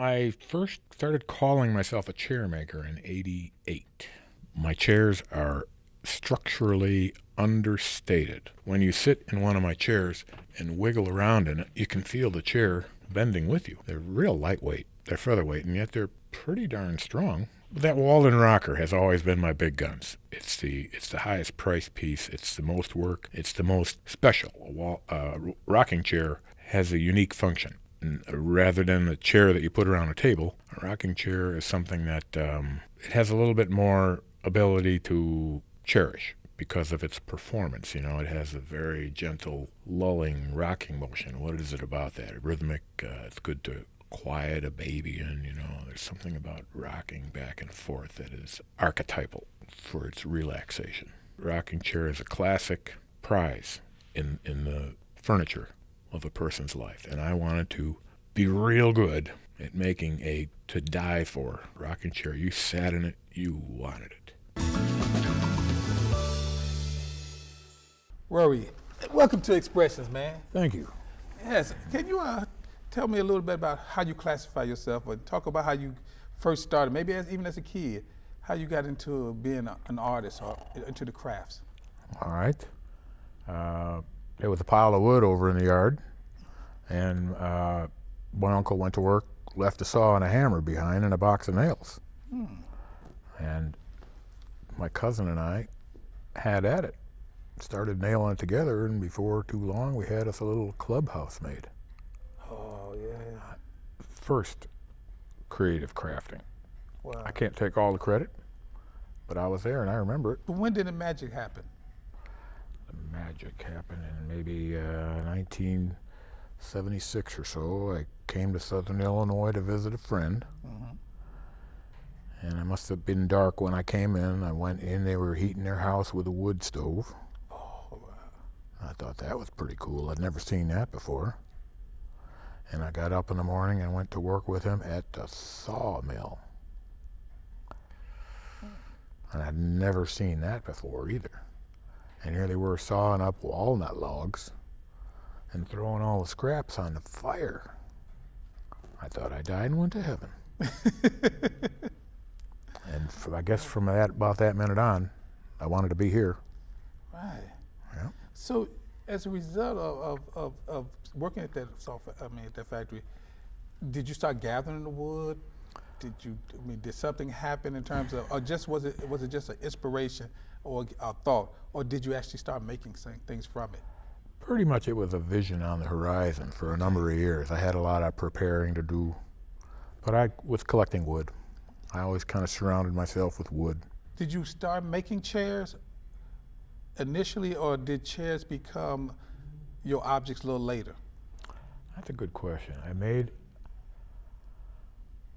I first started calling myself a chairmaker in '88. My chairs are structurally understated. When you sit in one of my chairs and wiggle around in it, you can feel the chair bending with you. They're real lightweight. They're featherweight, and yet they're pretty darn strong. That Walden rocker has always been my big guns. It's the highest priced piece. It's the most work. It's the most special. A rocking chair has a unique function. And rather than the chair that you put around a table, a rocking chair is something that it has a little bit more ability to cherish because of its performance. It has a very gentle, lulling, rocking motion. What is it about that? Rhythmic. It's good to quiet a baby in. There's something about rocking back and forth that is archetypal for its relaxation. Rocking chair is a classic prize in the furniture of a person's life, and I wanted to be real good at making a to die for rocking chair. You sat in it, you wanted it. Rory, welcome to Expressions, man. Thank you. Yes, can you tell me a little bit about how you classify yourself, or talk about how you first started, maybe even as a kid, how you got into being an artist or into the crafts? All right. There was a pile of wood over in the yard, and my uncle went to work, left a saw and a hammer behind and a box of nails. And my cousin and I had at it. Started nailing it together, and before too long we had us a little clubhouse made. Oh, yeah. First creative crafting. Wow. I can't take all the credit, but I was there and I remember it. But when did the magic happen? The magic happened in maybe 1976 or so. I came to Southern Illinois to visit a friend. And it must have been dark when I came in. I went in, they were heating their house with a wood stove. Oh, wow. I thought that was pretty cool. I'd never seen that before. And I got up in the morning and went to work with him at the sawmill. And I'd never seen that before either. And here they were sawing up walnut logs and throwing all the scraps on the fire. I thought I died and went to heaven. And I guess from about that minute on, I wanted to be here. Right. Yeah. So, as a result of working at that at that factory, did you start gathering the wood? Did something happen in terms of, or just was it just an inspiration or a thought, or did you actually start making things from it? Pretty much it was a vision on the horizon for a number of years. I had a lot of preparing to do, but I was collecting wood. I always kind of surrounded myself with wood. Did you start making chairs initially, or did chairs become your objects a little later? That's a good question. I made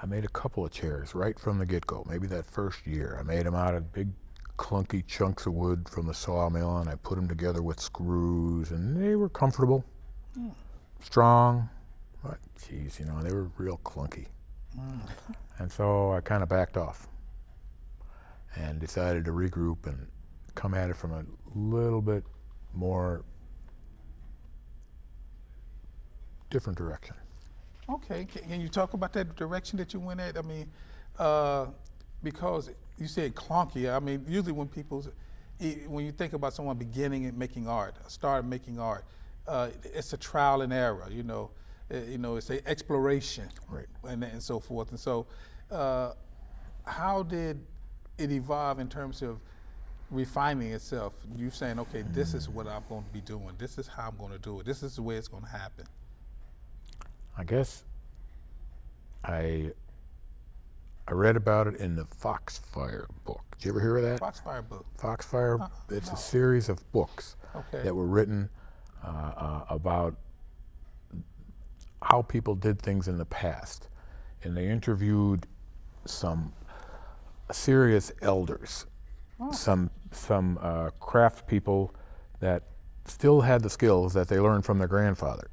a couple of chairs right from the get-go, maybe that first year. I made them out of big clunky chunks of wood from the sawmill, and I put them together with screws, and they were comfortable, strong, but geez, they were real clunky. And so I kind of backed off and decided to regroup and come at it from a little bit more different direction. Okay, can you talk about that direction that you went at? I mean, because you said clunky. I mean, usually when you think about someone beginning and making art, start making art, it's a trial and error. It's an exploration, right, and so forth. And so, how did it evolve in terms of refining itself? You saying, okay, this is what I'm going to be doing. This is how I'm going to do it. This is the way it's going to happen. I guess I read about it in the Foxfire book. Did you ever hear of that? Foxfire book. Foxfire, it's a series of books that were written about how people did things in the past. And they interviewed some serious elders, some craft people that still had the skills that they learned from their grandfather.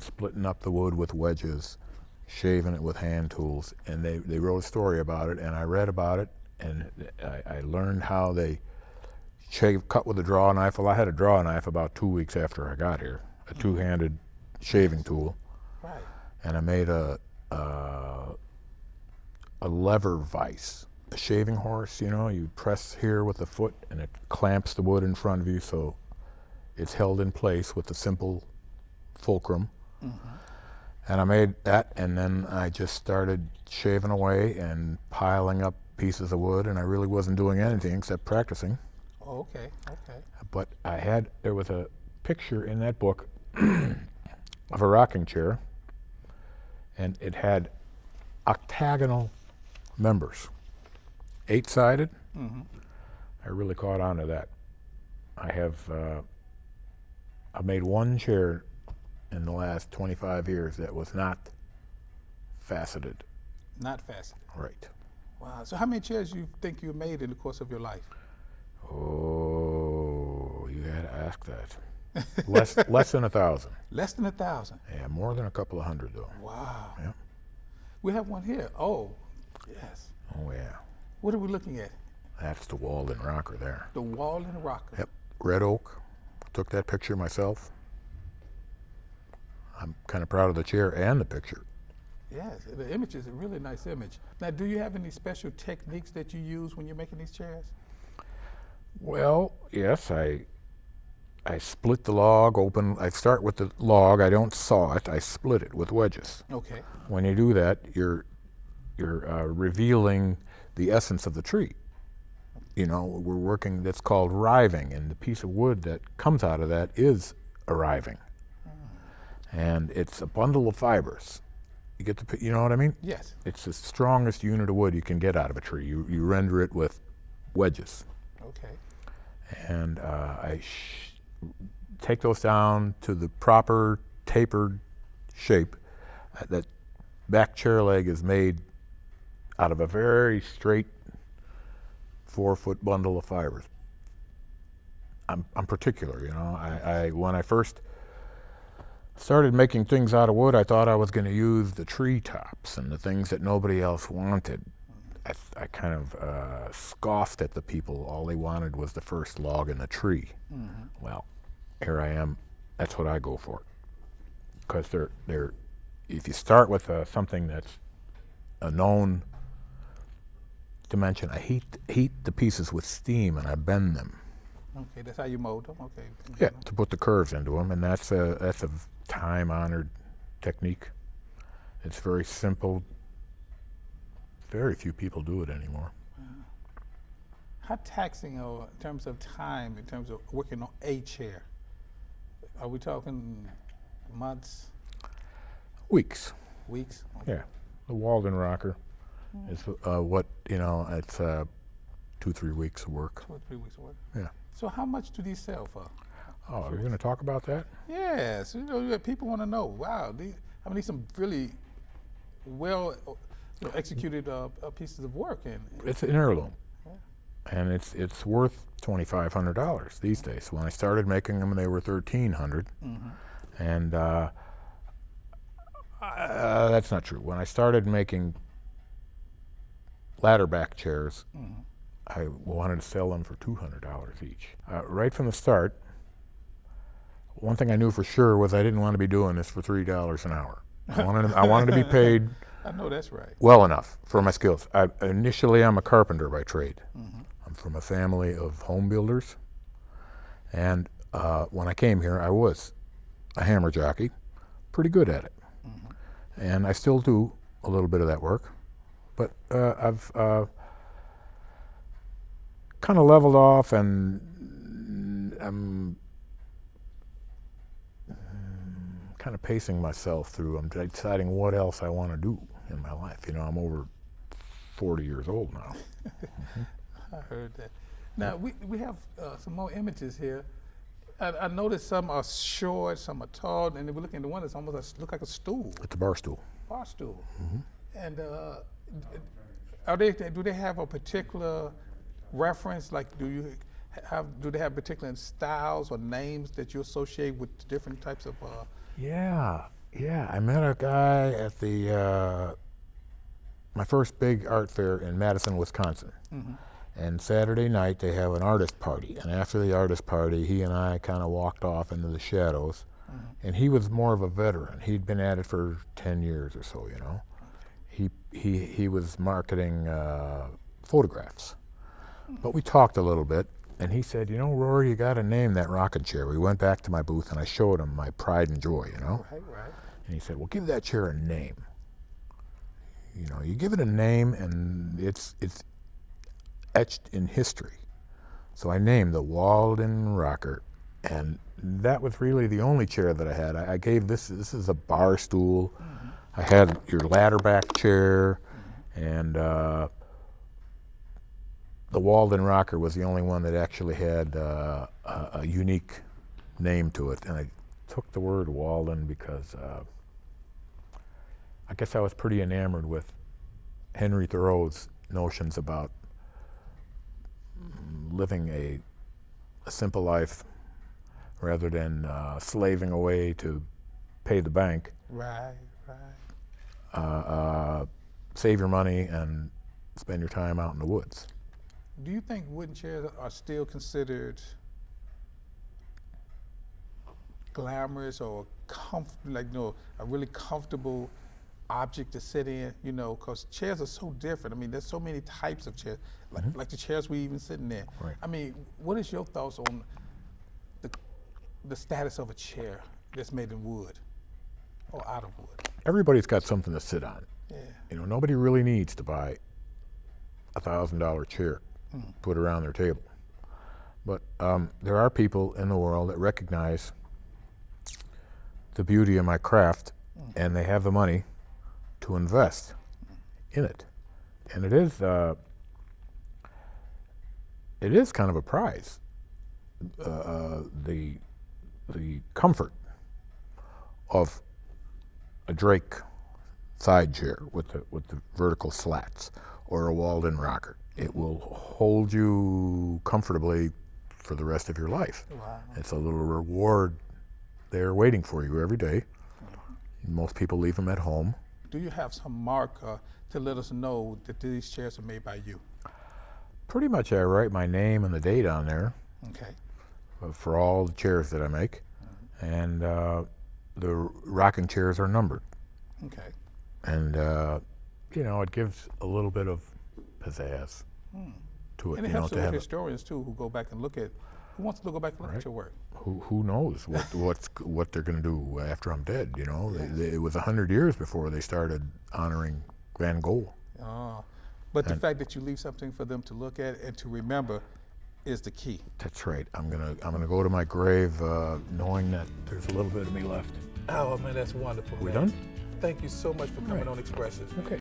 Splitting up the wood with wedges, shaving it with hand tools, and they wrote a story about it, and I read about it, and I learned how they cut with a draw knife. Well, I had a draw knife about 2 weeks after I got here, a two-handed shaving tool, right. And I made a lever vise. A shaving horse, you know, you press here with the foot and it clamps the wood in front of you, so it's held in place with a simple fulcrum. And I made that, and then I just started shaving away and piling up pieces of wood, and I really wasn't doing anything except practicing. Oh, okay, okay. But there was a picture in that book of a rocking chair, and it had octagonal members, 8-sided. I really caught on to that. I've made one chair in the last 25 years that was not faceted. Not faceted. Right. Wow. So how many chairs you think you made in the course of your life? Oh, you had to ask that. Less than 1,000. Less than 1,000. Yeah, more than a couple of hundred though. Wow. Yeah. We have one here. Oh, yes. Oh yeah. What are we looking at? That's the Walden rocker there. The Walden rocker. Yep. Red oak. Took that picture myself. I'm kind of proud of the chair and the picture. Yes, the image is a really nice image. Now, do you have any special techniques that you use when you're making these chairs? Well, yes, I split the log open. I start with the log. I don't saw it. I split it with wedges. Okay. When you do that, you're revealing the essence of the tree. You know, we're working, that's called riving, and the piece of wood that comes out of that is a riving. And it's a bundle of fibers. You know what I mean? Yes. It's the strongest unit of wood you can get out of a tree. You render it with wedges. Okay. And I take those down to the proper tapered shape. That back chair leg is made out of a very straight 4-foot bundle of fibers. I'm particular, you know. When I first started making things out of wood, I thought I was going to use the tree tops and the things that nobody else wanted. I kind of scoffed at the people. All they wanted was the first log in the tree. Well, here I am. That's what I go for. Because if you start with something that's a known dimension, I heat the pieces with steam and I bend them. Okay, that's how you mold them. Okay. Yeah, to put the curves into them, and that's a time-honored technique. It's very simple. Very few people do it anymore. How taxing in terms of time, in terms of working on a chair? Are we talking months, Weeks. weeks? Okay. Yeah, the Walden rocker is it's 2-3 weeks of work. 2 or 3 weeks of work. Yeah. So how much do these sell for? Oh, are we going to talk about that? Yes, people want to know. Wow, these some really well executed pieces of work, and It's an heirloom, and it's worth $2,500 these days. When I started making them, they were $1,300, and that's not true. When I started making ladder back chairs, I wanted to sell them for $200 each. Right from the start, one thing I knew for sure was I didn't want to be doing this for $3 an hour. I wanted to be paid I know that's right. well enough for my skills. Initially, I'm a carpenter by trade. I'm from a family of home builders, and when I came here, I was a hammer jockey, pretty good at it, and I still do a little bit of that work, but I've kind of leveled off, and I'm kind of pacing myself through. I'm deciding what else I want to do in my life. You know, I'm over 40 years old now. I heard that. Now we have some more images here. I noticed some are short, some are tall, and we're looking at the one that's almost look like a stool, It's a bar stool. bar stool. And do they have a particular reference? Like, do they have particular styles or names that you associate with different types of? Yeah. I met a guy at my first big art fair in Madison, Wisconsin. And Saturday night they have an artist party. And after the artist party, he and I kind of walked off into the shadows. And he was more of a veteran. He'd been at it for 10 years or so, you know. he was marketing photographs. But we talked a little bit, and he said, you know, Rory, you got to name that rocking chair. We went back to my booth, and I showed him my pride and joy, you know. Right, right. And he said, well, give that chair a name. You know, you give it a name, and it's etched in history. So I named the Walden Rocker, and that was really the only chair that I had. I gave this is a bar stool. Mm-hmm. I had your ladder back chair, mm-hmm. and the Walden Rocker was the only one that actually had a unique name to it. And I took the word Walden because I guess I was pretty enamored with Henry Thoreau's notions about living a simple life rather than slaving away to pay the bank. Right, right. Save your money and spend your time out in the woods. Do you think wooden chairs are still considered glamorous or a really comfortable object to sit in? You know, because chairs are so different. I mean, there's so many types of chairs, like the chairs we even sitting in. Right. I mean, what is your thoughts on the status of a chair that's made in wood or out of wood? Everybody's got something to sit on. Yeah. You know, nobody really needs to buy $1,000 chair, put around their table. But there are people in the world that recognize the beauty of my craft, and they have the money to invest in it. And it is kind of a prize. The comfort of a Drake side chair with the vertical slats, or a Walden Rocker. It will hold you comfortably for the rest of your life. Wow. It's a little reward there waiting for you every day. Most people leave them at home. Do you have some marker to let us know that these chairs are made by you? Pretty much I write my name and the date on there. Okay. For all the chairs that I make. And the rocking chairs are numbered. Okay. And you know, it gives a little bit of pizzazz to it. And it you know, helps to with have historians too, who go back and look at, who wants to go back and look at your work. who knows what they're going to do after I'm dead? You know, it was 100 years before they started honoring Van Gogh. But the fact that you leave something for them to look at and to remember is the key. That's right. I'm gonna go to my grave knowing that there's a little bit of me left. Oh man, that's wonderful. We man. done? Thank you so much for coming on Expressions. Okay.